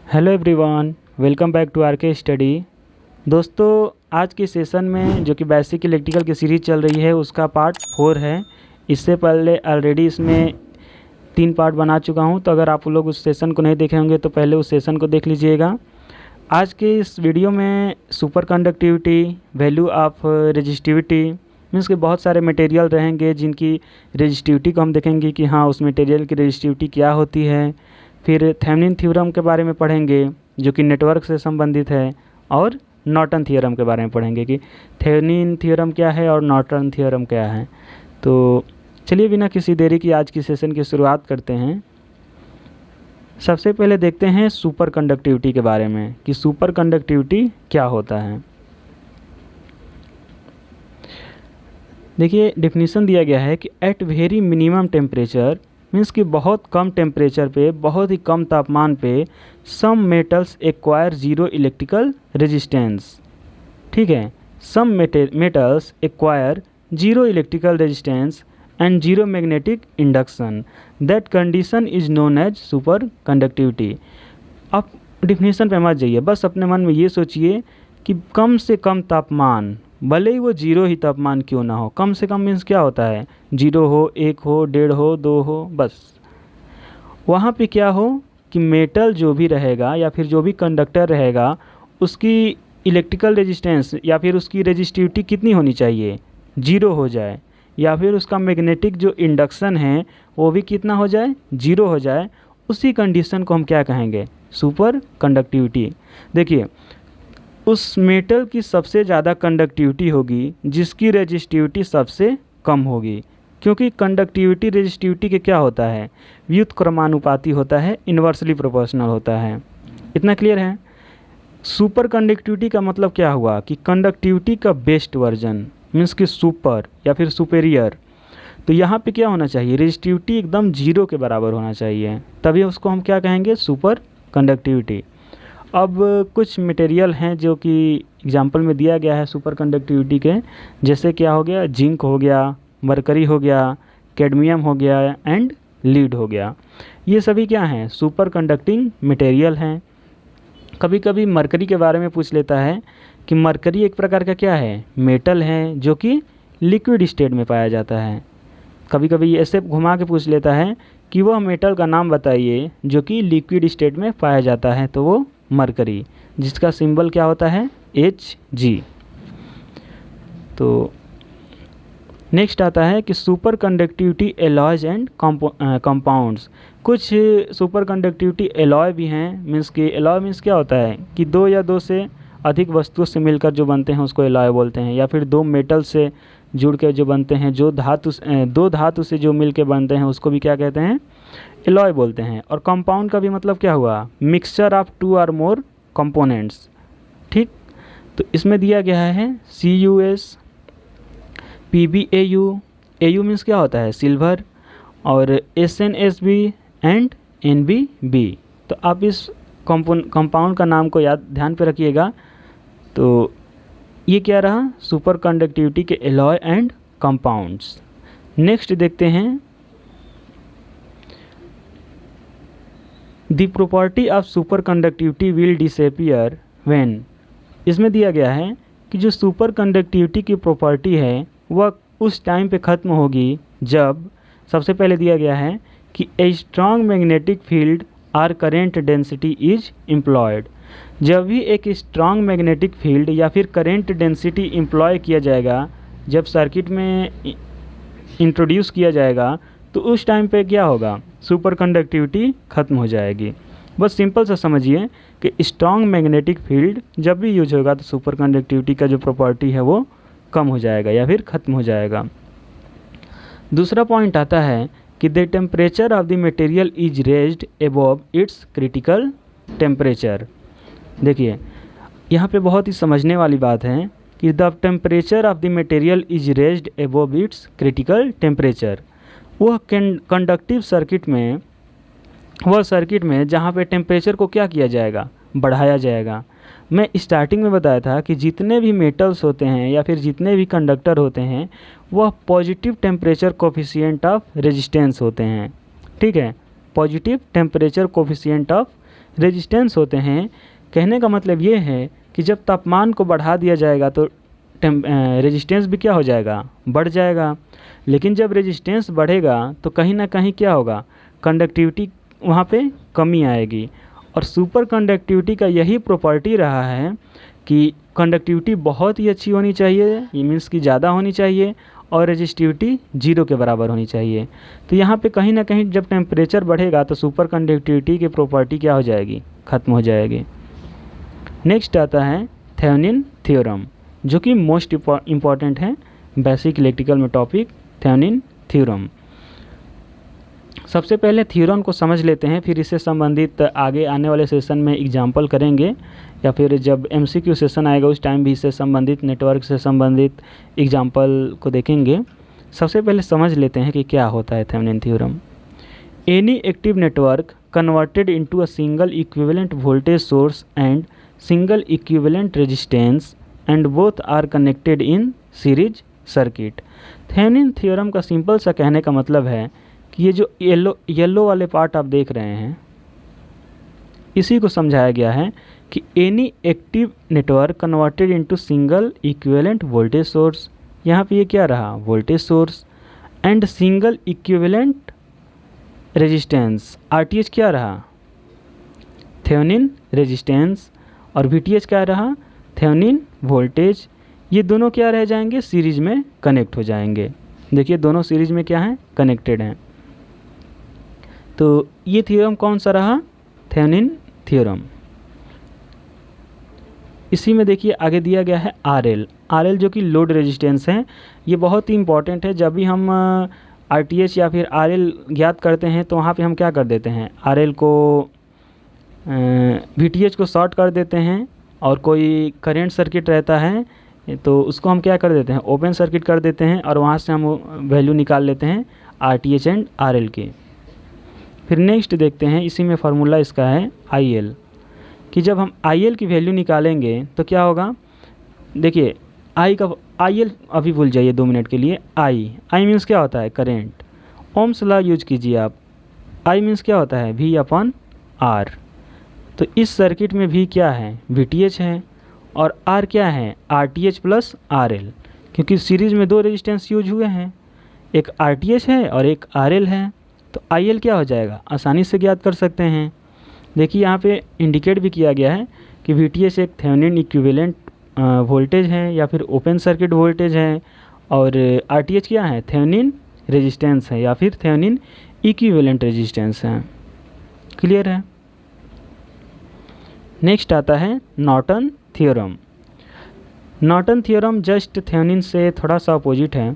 Hello everyone, welcome back to RK study. दोस्तों, आज के सेशन में जो कि बेसिक इलेक्ट्रिकल की सीरीज़ चल रही है उसका पार्ट 4 है। इससे पहले ऑलरेडी इसमें 3 पार्ट बना चुका हूं, तो अगर आप लोग उस सेशन को नहीं देखे होंगे तो पहले उस सेशन को देख लीजिएगा। आज के इस वीडियो में super conductivity, value of resistivity means के बहुत सारे मटेरियल रहेंगे जिनकी रेजिस्टिविटी को हम देखेंगे कि हाँ उस मटेरियल की रेजिस्टिविटी क्या होती है। फिर थेवेनिन थ्योरम के बारे में पढ़ेंगे जो कि नेटवर्क से संबंधित है, और नॉर्टन थ्योरम के बारे में पढ़ेंगे कि थेवेनिन थ्योरम क्या है और नॉर्टन थ्योरम क्या है। तो चलिए बिना किसी देरी की आज की सेशन की शुरुआत करते हैं। सबसे पहले देखते हैं सुपर कंडक्टिविटी के बारे में कि सुपर कंडक्टिविटी क्या होता है। देखिए डेफिनेशन दिया गया है कि at very minimum temperature means कि बहुत कम टेम्परेचर पे, बहुत ही कम तापमान पे some metals acquire zero electrical resistance. ठीक है, some metals acquire zero electrical resistance and zero magnetic induction, that condition is known as super conductivity. आप डिफिनीशन पे मत जाइए, बस अपने मन में ये सोचिए कि कम से कम तापमान, भले ही वो जीरो ही तापमान क्यों ना हो, कम से कम मीन्स क्या होता है, 0 हो, 1 हो, 1.5 हो, 2 हो, बस वहाँ पे क्या हो कि मेटल जो भी रहेगा या फिर जो भी कंडक्टर रहेगा उसकी इलेक्ट्रिकल रेजिस्टेंस या फिर उसकी रेजिस्टिविटी कितनी होनी चाहिए, 0 हो जाए, या फिर उसका मैग्नेटिक जो इंडक्शन है वो भी कितना हो जाए, 0 हो जाए। उसी कंडीशन को हम क्या कहेंगे, सुपर कंडक्टिविटी। देखिए उस मेटल की सबसे ज़्यादा कंडक्टिविटी होगी जिसकी रेजिस्टिविटी सबसे कम होगी, क्योंकि कंडक्टिविटी रेजिस्टिविटी के क्या होता है, व्युत्क्रमानुपाती होता है, इन्वर्सली प्रोपोर्शनल होता है। इतना क्लियर है। सुपर कंडक्टिविटी का मतलब क्या हुआ कि कंडक्टिविटी का बेस्ट वर्जन मीन्स कि सुपर या फिर सुपेरियर। तो यहाँ पे क्या होना चाहिए, रेजिस्टिविटी एकदम 0 के बराबर होना चाहिए, तभी उसको हम क्या कहेंगे, सुपर कंडक्टिविटी। अब कुछ मटेरियल हैं जो कि एग्जाम्पल में दिया गया है सुपर कंडक्टिविटी के, जैसे क्या हो गया, जिंक हो गया, मरकरी हो गया, कैडमियम हो गया एंड लीड हो गया। ये सभी क्या हैं, सुपर कंडक्टिंग मटेरियल हैं। कभी कभी मरकरी के बारे में पूछ लेता है कि मरकरी एक प्रकार का क्या है, मेटल है जो कि लिक्विड स्टेट में पाया जाता है। कभी कभी ऐसे घुमा के पूछ लेता है कि वह मेटल का नाम बताइए जो कि लिक्विड स्टेट में पाया जाता है, तो वो मरकरी, जिसका सिंबल क्या होता है, Hg। तो नेक्स्ट आता है कि super conductivity alloys and compounds. कुछ सुपर कंडक्टिविटी एलॉय भी हैं, मीन्स कि एलॉय मीन्स क्या होता है कि 2 या 2 से अधिक वस्तुओं से मिलकर जो बनते हैं उसको एलॉय बोलते हैं, या फिर 2 मेटल से जुड़ के जो बनते हैं, जो दो धातु से जो मिल के बनते हैं उसको भी क्या कहते हैं, एलॉय बोलते हैं। और कंपाउंड का भी मतलब क्या हुआ, मिक्सचर ऑफ 2 और मोर कंपोनेंट्स। ठीक, तो इसमें दिया गया है CuS, PbAu, Au मीन्स क्या होता है, सिल्वर, और SnSb एंड NbB। तो आप इस कंपाउंड का नाम को ध्यान पे रखिएगा। तो ये क्या रहा, सुपर कंडक्टिविटी के एलॉय एंड कंपाउंड्स। नेक्स्ट देखते हैं the property of super conductivity will disappear when. इसमें दिया गया है कि जो सुपर कंडक्टिविटी की प्रॉपर्टी है वह उस टाइम पे ख़त्म होगी जब, सबसे पहले दिया गया है कि a strong magnetic field or current density is employed. जब भी एक स्ट्रॉन्ग मैग्नेटिक फील्ड या फिर करेंट डेंसिटी एम्प्लॉय किया जाएगा, जब सर्किट में इंट्रोड्यूस किया जाएगा, तो उस टाइम पे क्या होगा, सुपर कंडक्टिविटी ख़त्म हो जाएगी। बस सिंपल सा समझिए कि स्ट्रॉन्ग मैग्नेटिक फील्ड जब भी यूज होगा तो सुपर कंडक्टिविटी का जो प्रॉपर्टी है वो कम हो जाएगा या फिर ख़त्म हो जाएगा। दूसरा पॉइंट आता है कि the temperature of the material is raised above it's critical temperature. देखिए यहाँ पे बहुत ही समझने वाली बात है कि the temperature of the material is raised above it's critical temperature. वह कंडक्टिव सर्किट में, वह सर्किट में जहाँ पे टेम्परेचर को क्या किया जाएगा, बढ़ाया जाएगा। मैं स्टार्टिंग में बताया था कि जितने भी मेटल्स होते हैं या फिर जितने भी कंडक्टर होते हैं वह positive temperature coefficient of resistance होते हैं। ठीक है, positive temperature coefficient of resistance होते हैं, कहने का मतलब ये है कि जब तापमान को बढ़ा दिया जाएगा तो रेजिस्टेंस भी क्या हो जाएगा, बढ़ जाएगा। लेकिन जब रेजिस्टेंस बढ़ेगा तो कहीं ना कहीं क्या होगा, कंडक्टिविटी वहाँ पे कमी आएगी। और सुपर कंडक्टिविटी का यही प्रॉपर्टी रहा है कि कंडक्टिविटी बहुत ही अच्छी होनी चाहिए, ये मीन्स कि ज़्यादा होनी चाहिए, और रेजिस्टिविटी 0 के बराबर होनी चाहिए। तो यहाँ पे कहीं ना कहीं जब टेम्परेचर बढ़ेगा तो सुपर कंडक्टिविटी की प्रॉपर्टी क्या हो जाएगी, ख़त्म हो जाएगी। नेक्स्ट आता है थेवेनिन थ्योरम, जो कि मोस्ट इम्पॉर्टेंट है बेसिक इलेक्ट्रिकल में टॉपिक, थेवेनिन थ्योरम। सबसे पहले थ्योरम को समझ लेते हैं, फिर इससे संबंधित आगे आने वाले सेशन में एग्जाम्पल करेंगे, या फिर जब MCQ सेशन आएगा उस टाइम भी इससे संबंधित, नेटवर्क से संबंधित एग्जाम्पल को देखेंगे। सबसे पहले समझ लेते हैं कि क्या होता है Thevenin theorem. Any active network converted into a single equivalent voltage source and single equivalent resistance and both are connected in series circuit. Thevenin theorem का सिंपल सा कहने का मतलब है कि ये जो येलो वाले पार्ट आप देख रहे हैं, इसी को समझाया गया है कि any active network converted into single equivalent voltage source, यहाँ पे ये क्या रहा, voltage source, and single equivalent resistance, RTH क्या रहा, थेवेनिन रेजिस्टेंस, और VTH क्या रहा, थेवेनिन वोल्टेज। ये दोनों क्या रह जाएंगे, सीरीज में कनेक्ट हो जाएंगे। देखिए दोनों सीरीज में क्या है, कनेक्टेड हैं। तो ये थ्योरम कौन सा रहा, थेवेनिन थ्योरम। इसी में देखिए आगे दिया गया है RL जो कि लोड रेजिस्टेंस है। ये बहुत ही इंपॉर्टेंट है। जब भी हम RTH या फिर RL ज्ञात करते हैं तो वहाँ पे हम क्या कर देते हैं, RL को VTH को शॉर्ट कर देते हैं, और कोई करंट सर्किट रहता है तो उसको हम क्या कर देते हैं, ओपन सर्किट कर देते हैं, और वहाँ से हम वैल्यू निकाल लेते हैं RTH एंड RL के। फिर नेक्स्ट देखते हैं, इसी में फार्मूला इसका है IL, कि जब हम IL की वैल्यू निकालेंगे तो क्या होगा, देखिए IL अभी भूल जाइए 2 मिनट के लिए। I मीन्स क्या होता है, करेंट। ओम्स लॉ यूज कीजिए आप। I मीन्स क्या होता है, V/R। तो इस सर्किट में V क्या है, VTH है, और R क्या है, RTH प्लस RL, क्योंकि सीरीज में 2 रेजिस्टेंस यूज हुए हैं, एक RTH है और एक RL है। तो IL क्या हो जाएगा, आसानी से ज्ञात कर सकते हैं। देखिए यहाँ पे इंडिकेट भी किया गया है कि VTH एक थेवेनिन इक्विवेलेंट वोल्टेज है या फिर ओपन सर्किट वोल्टेज है, और RTH क्या है, थेवेनिन रेजिस्टेंस है या फिर थेवेनिन इक्विवेलेंट रेजिस्टेंस है। क्लियर है। नेक्स्ट आता है Norton theorem. Norton theorem just Thevenin से थोड़ा सा अपोजिट है।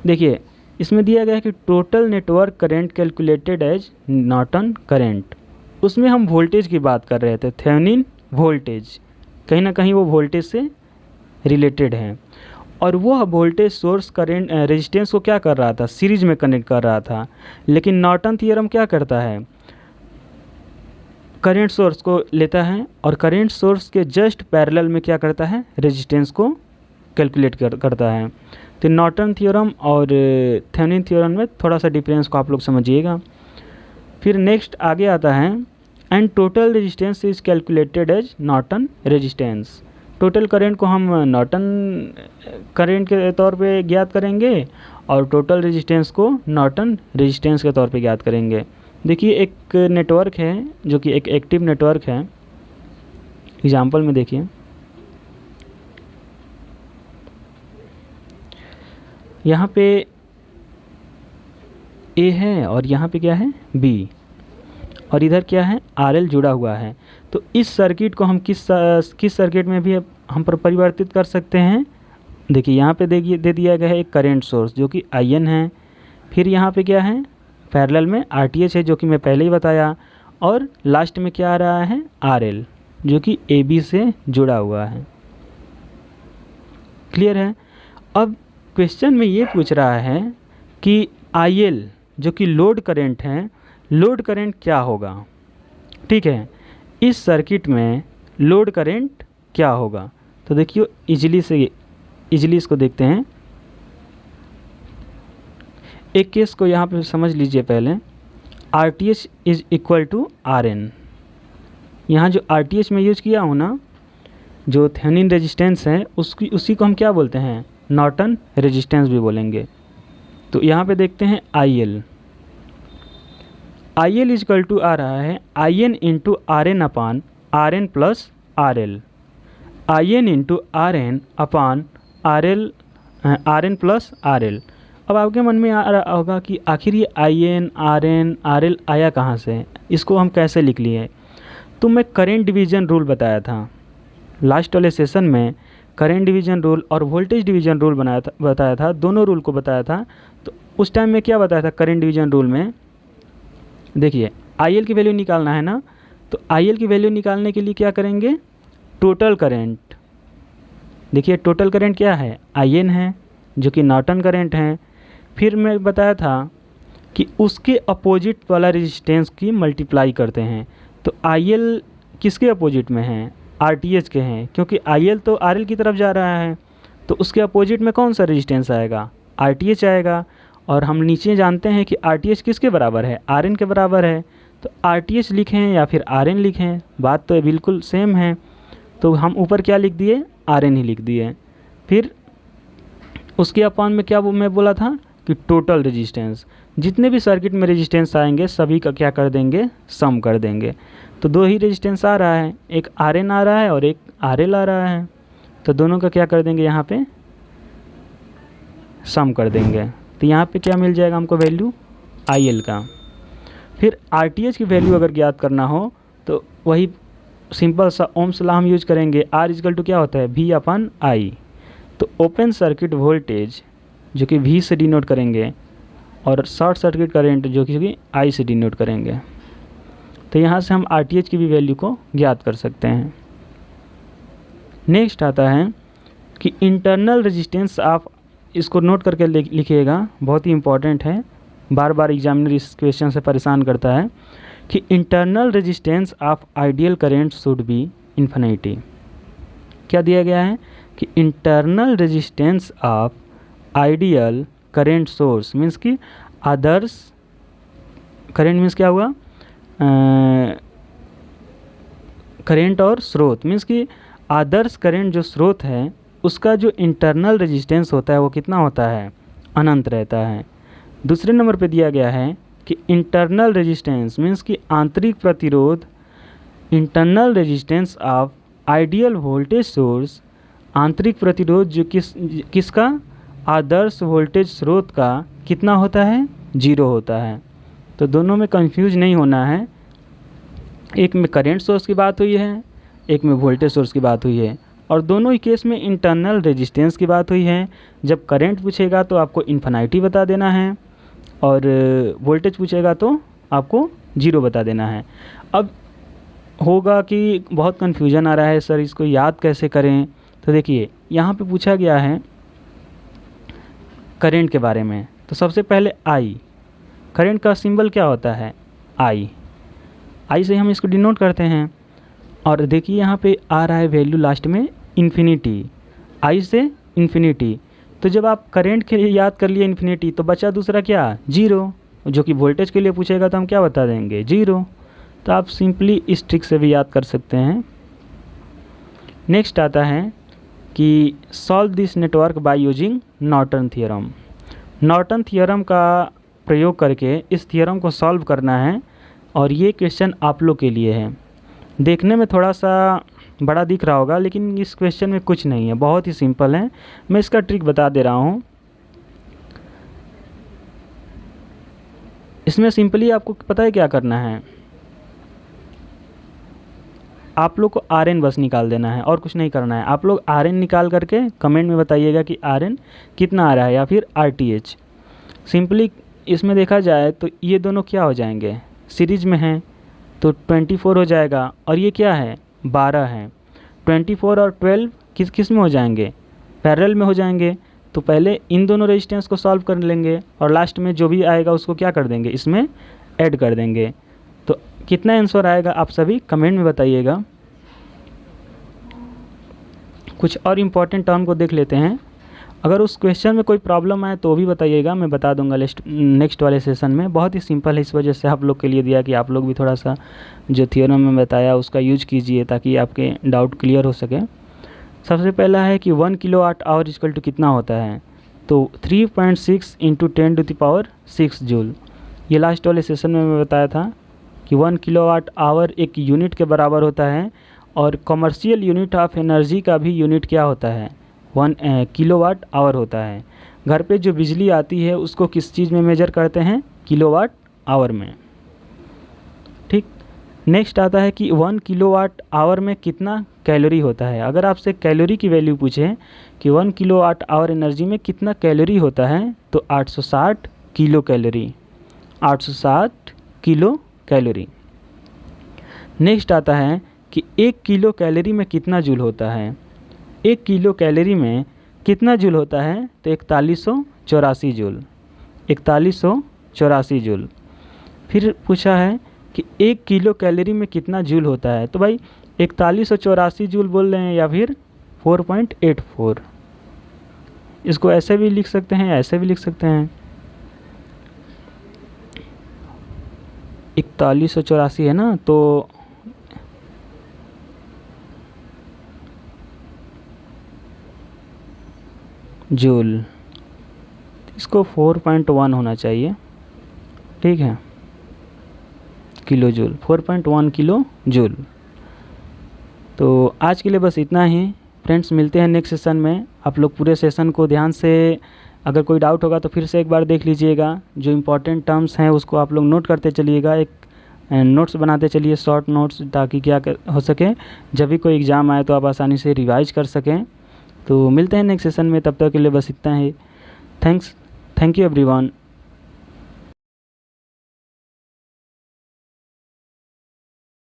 देखिए इसमें दिया गया है कि total network current calculated as Norton current, उसमें हम वोल्टेज की बात कर रहे थे, थेवेनिन वोल्टेज, कहीं ना कहीं वो वोल्टेज से रिलेटेड है, और वो वोल्टेज सोर्स करंट रेजिस्टेंस को क्या कर रहा था, सीरीज में कनेक्ट कर रहा था। लेकिन नॉर्टन थ्योरम क्या करता है, करंट सोर्स को लेता है और करंट सोर्स के जस्ट पैरेलल में क्या करता है, रेजिस्टेंस को कैलकुलेट करता है। तो नॉर्टन थ्योरम और थेवेनिन थ्योरम में थोड़ा सा डिफरेंस को आप लोग समझिएगा। फिर नेक्स्ट आगे आता है, and total resistance is calculated as Norton resistance. Total current को हम नॉर्टन करंट के तौर पे ज्ञात करेंगे, और टोटल रेजिस्टेंस को नॉर्टन रेजिस्टेंस के तौर पे ज्ञात करेंगे। देखिए एक नेटवर्क है जो कि एक एक्टिव नेटवर्क है, एग्जाम्पल में देखिए यहाँ पे A है और यहाँ पे क्या है, B, और इधर क्या है, RL जुड़ा हुआ है। तो इस सर्किट को हम किस सर्किट में भी हम परिवर्तित कर सकते हैं। देखिए यहाँ पे देखिए दे दिया गया है एक करंट सोर्स जो कि IN है, फिर यहाँ पे क्या है, पैरेलल में RTH है जो कि मैं पहले ही बताया, और लास्ट में क्या आ रहा है, RL जो कि AB से जुड़ा हुआ है। क्लियर है। अब क्वेश्चन में ये पूछ रहा है कि IL जो कि लोड करंट है, लोड करंट क्या होगा। ठीक है, इस सर्किट में लोड करंट क्या होगा। तो देखिए इजीली इसको देखते हैं। एक केस को यहाँ पे समझ लीजिए पहले, RTH is equal to RN, यहाँ जो RTH में यूज किया हूँ ना, जो थेवेनिन रेजिस्टेंस है उसी को हम क्या बोलते हैं, नॉर्टन रेजिस्टेंस भी बोलेंगे। तो यहाँ पे देखते हैं IL इजकल टू आ रहा है IN into RN upon RN plus RL, IN into RN upon RN plus RL। अब आपके मन में आ रहा होगा कि आखिर ये IN RN RL आया कहाँ से, इसको हम कैसे लिख लिए। तो मैं करेंट डिवीज़न रूल बताया था लास्ट वाले सेशन में, करेंट डिवीज़न रूल और वोल्टेज डिवीज़न रूल बताया था, दोनों रूल को बताया था। तो उस टाइम में क्या बताया था करेंट डिवीज़न रूल में, देखिए IL की वैल्यू निकालना है ना, तो IL की वैल्यू निकालने के लिए क्या करेंगे, टोटल करेंट। देखिए टोटल करेंट क्या है, IN है जो कि नॉर्टन करेंट है। फिर मैं बताया था कि उसके अपोजिट वाला रेजिस्टेंस की मल्टीप्लाई करते हैं। तो IL किसके अपोजिट में है, RTH के हैं, क्योंकि IL तो RL की तरफ जा रहा है, तो उसके अपोजिट में कौन सा रेजिस्टेंस आएगा, RTH आएगा। और हम नीचे जानते हैं कि RTH किसके बराबर है, RN के बराबर है। तो RTH लिखें या फिर RN लिखें, बात तो बिल्कुल सेम है। तो हम ऊपर क्या लिख दिए, RN ही लिख दिए। फिर उसके अपान में क्या मैं बोला था कि टोटल रेजिस्टेंस, जितने भी सर्किट में रेजिस्टेंस आएंगे सभी का क्या कर देंगे, सम कर देंगे। तो दो ही रेजिस्टेंस आ रहा है, एक RN आ रहा है और एक RL आ रहा है, तो दोनों का क्या कर देंगे, यहाँ पे सम कर देंगे। तो यहाँ पे क्या मिल जाएगा हमको, वैल्यू IL का। फिर RTH की वैल्यू अगर ज्ञात करना हो तो वही सिंपल सा ओम्स लॉ हम यूज करेंगे। R इजकल टू क्या होता है, V अपन I। तो ओपन सर्किट वोल्टेज जो कि V से डिनोट करेंगे और शॉर्ट सर्किट करंट जो कि I से डिनोट करेंगे। तो यहाँ से हम RTH की भी वैल्यू को ज्ञात कर सकते हैं। नेक्स्ट आता है कि इंटरनल रेजिस्टेंस, आप इसको नोट करके लिखिएगा, बहुत ही इंपॉर्टेंट है, बार बार एग्जामिनर इस क्वेश्चन से परेशान करता है कि internal resistance of ideal current should be infinity. क्या दिया गया है कि internal resistance of ideal current source means कि आदर्श करेंट मीन्स क्या हुआ, करेंट और स्रोत मीन्स कि आदर्श करेंट जो स्रोत है उसका जो इंटरनल रेजिस्टेंस होता है वो कितना होता है, अनंत रहता है। दूसरे नंबर पे दिया गया है कि इंटरनल रेजिस्टेंस मीन्स कि आंतरिक प्रतिरोध, internal resistance of ideal voltage source, आंतरिक प्रतिरोध जो किसका, आदर्श वोल्टेज स्रोत का कितना होता है, 0 होता है। तो दोनों में कंफ्यूज नहीं होना है, एक में करेंट सोर्स की बात हुई है, एक में वोल्टेज सोर्स की बात हुई है, और दोनों ही केस में इंटरनल रेजिस्टेंस की बात हुई है। जब करंट पूछेगा तो आपको इन्फिनिटी बता देना है और वोल्टेज पूछेगा तो आपको 0 बता देना है। अब होगा कि बहुत कन्फ्यूजन आ रहा है सर इसको याद कैसे करें, तो देखिए यहाँ पे पूछा गया है करंट के बारे में। तो सबसे पहले I, करंट का सिंबल क्या होता है, I से हम इसको डिनोट करते हैं। और देखिए यहाँ पे आ रहा है वैल्यू लास्ट में इन्फिनिटी, I से इन्फिनिटी। तो जब आप करंट के लिए याद कर लिए इन्फिनिटी तो बचा दूसरा क्या, 0, जो कि वोल्टेज के लिए पूछेगा तो हम क्या बता देंगे, 0। तो आप सिंपली इस ट्रिक से भी याद कर सकते हैं। नेक्स्ट आता है कि solve this network by using Norton theorem. Norton theorem का प्रयोग करके इस थ्योरम को सॉल्व करना है, और ये क्वेश्चन आप लोग के लिए है। देखने में थोड़ा सा बड़ा दिख रहा होगा लेकिन इस क्वेश्चन में कुछ नहीं है, बहुत ही सिंपल है। मैं इसका ट्रिक बता दे रहा हूँ। इसमें सिंपली आपको पता है क्या करना है, आप लोग को RN बस निकाल देना है और कुछ नहीं करना है। आप लोग RN निकाल करके कमेंट में बताइएगा कि RN कितना आ रहा है या फिर RTH। सिंपली इसमें देखा जाए तो ये दोनों क्या हो जाएंगे, सीरीज में हैं तो 24 हो जाएगा, और ये क्या है, 12 है। 24 और 12 किस में हो जाएंगे, पैरेलल में हो जाएंगे। तो पहले इन दोनों रेजिस्टेंस को सॉल्व कर लेंगे और लास्ट में जो भी आएगा उसको क्या कर देंगे, इसमें ऐड कर देंगे। तो कितना आंसर आएगा आप सभी कमेंट में बताइएगा। कुछ और इम्पॉर्टेंट टर्म को देख लेते हैं। अगर उस क्वेश्चन में कोई प्रॉब्लम आए तो भी बताइएगा, मैं बता दूंगा नेक्स्ट वाले सेशन में। बहुत ही सिंपल है, इस वजह से आप लोग के लिए दिया कि आप लोग भी थोड़ा सा जो थियोरम में बताया उसका यूज कीजिए ताकि आपके डाउट क्लियर हो सके। सबसे पहला है कि 1 किलोवाट आवर इक्वल टू कितना होता है, तो 3.6 इंटू 10⁻6 जूल। ये लास्ट वाले सेशन में मैं बताया था कि 1 किलोवाट आवर एक यूनिट के बराबर होता है, और कमर्शियल यूनिट ऑफ एनर्जी का भी यूनिट क्या होता है, 1 किलोवाट आवर होता है। घर पे जो बिजली आती है उसको किस चीज़ में मेजर करते हैं, किलोवाट आवर में। ठीक, नेक्स्ट आता है कि 1 किलोवाट आवर में कितना कैलोरी होता है। अगर आपसे कैलोरी की वैल्यू पूछें कि 1 किलोवाट आवर एनर्जी में कितना कैलोरी होता है, तो 860 kilo calorie, 860 kilo calorie. Next आता है कि 1 किलो कैलोरी में कितना जूल होता है। 1 किलो कैलोरी में कितना जूल होता है, तो 4184 जूल, 4184 जूल। फिर पूछा है कि 1 किलो कैलोरी में कितना जूल होता है, तो भाई 4184 जूल बोल रहे हैं या फिर 4.84। इसको ऐसे भी लिख सकते हैं, ऐसे भी लिख सकते हैं। 4184 है ना, तो जूल, इसको 4.1 होना चाहिए, ठीक है, किलो जूल, 4.1 किलो जूल। तो आज के लिए बस इतना ही फ्रेंड्स, मिलते हैं नेक्स्ट सेशन में। आप लोग पूरे सेशन को ध्यान से, अगर कोई डाउट होगा तो फिर से एक बार देख लीजिएगा। जो इम्पोर्टेंट टर्म्स हैं उसको आप लोग नोट करते चलिएगा, एक नोट्स बनाते चलिए, शॉर्ट नोट्स, ताकि क्या हो सके जब भी कोई एग्ज़ाम आए तो आप आसानी से रिवाइज कर सकें। तो मिलते हैं नेक्स्ट सेशन में, तब तक के लिए बस इतना ही। Thank you everyone.